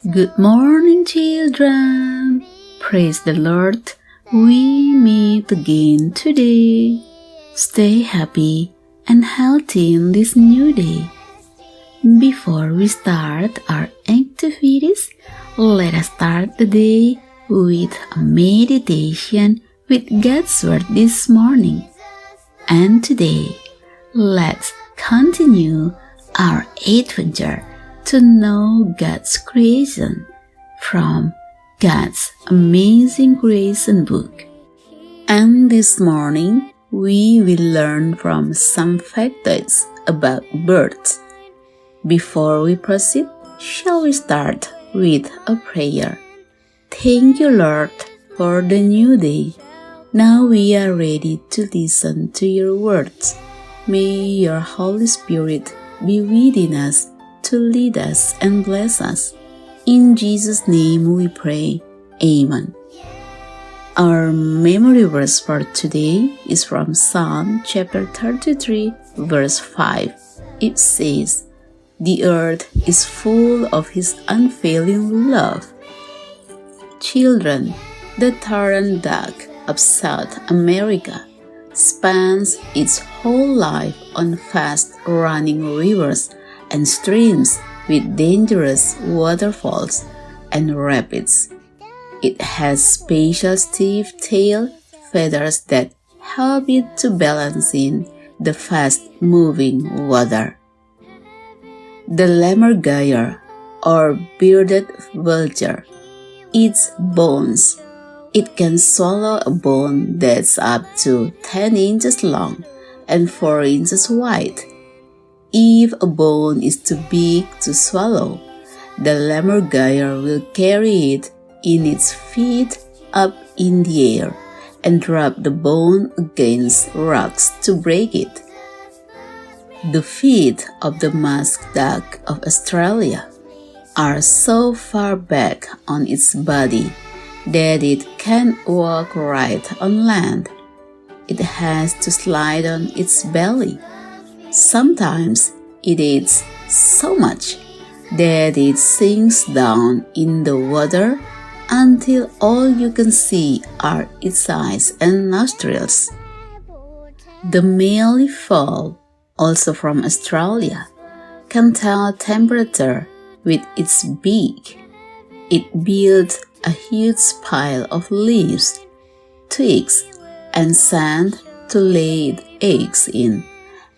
Good morning, children. Praise the Lord. We meet again today. Stay happy and healthy in this new day. Before we start our activities, let us start the day with a meditation with God's Word this morning. And today, let's continue our adventure to know God's creation from God's Amazing Creation book. And this morning, we will learn from some factoids about birds. Before we proceed, shall we start with a prayer? Thank you, Lord, for the new day. Now we are ready to listen to your words. May your Holy Spirit be within us to lead us and bless us. In Jesus' name we pray. Amen. Our memory verse for today is from Psalm chapter 33, verse 5. It says, "The earth is full of His unfailing love." Children, the tyrant duck of South America spends its whole life on fast-running rivers and streams with dangerous waterfalls and rapids. It has special stiff tail feathers that help it to balance in the fast-moving water. The lammergeier, or bearded vulture, eats bones. It can swallow a bone that's up to 10 inches long and 4 inches wide. If a bone is too big to swallow, the lammergeier will carry it in its feet up in the air and drop the bone against rocks to break it. The feet of the musk duck of Australia are so far back on its body that it can't walk right on land. It has to slide on its belly. Sometimes it eats so much that it sinks down in the water until all you can see are its eyes and nostrils. The male fowl, also from Australia, can tell temperature with its beak. It builds a huge pile of leaves, twigs, and sand to lay eggs in.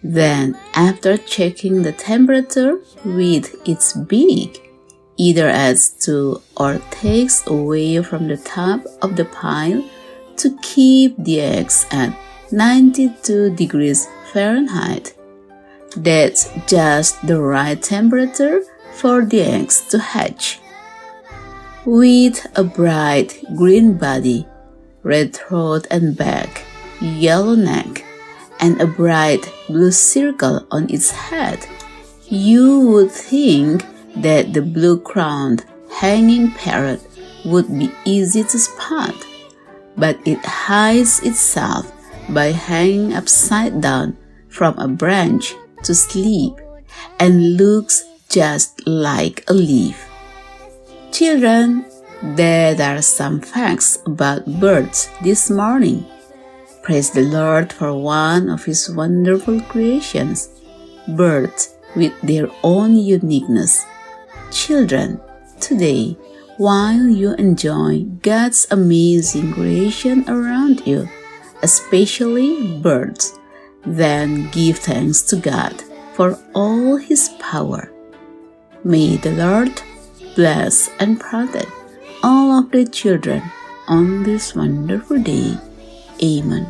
Then, after checking the temperature with its beak, either adds to or takes away from the top of the pile to keep the eggs at 92 degrees Fahrenheit. That's just the right temperature for the eggs to hatch. With a bright green body, red throat and back, yellow neck, and a bright blue circle on its head, you would think that the blue-crowned hanging parrot would be easy to spot, but it hides itself by hanging upside down from a branch to sleep and looks just like a leaf. Children, there are some facts about birds this morning. Praise the Lord for one of His wonderful creations, birds with their own uniqueness. Children, today, while you enjoy God's amazing creation around you, especially birds, then give thanks to God for all His power. May the Lord bless and protect all of the children on this wonderful day. Amen.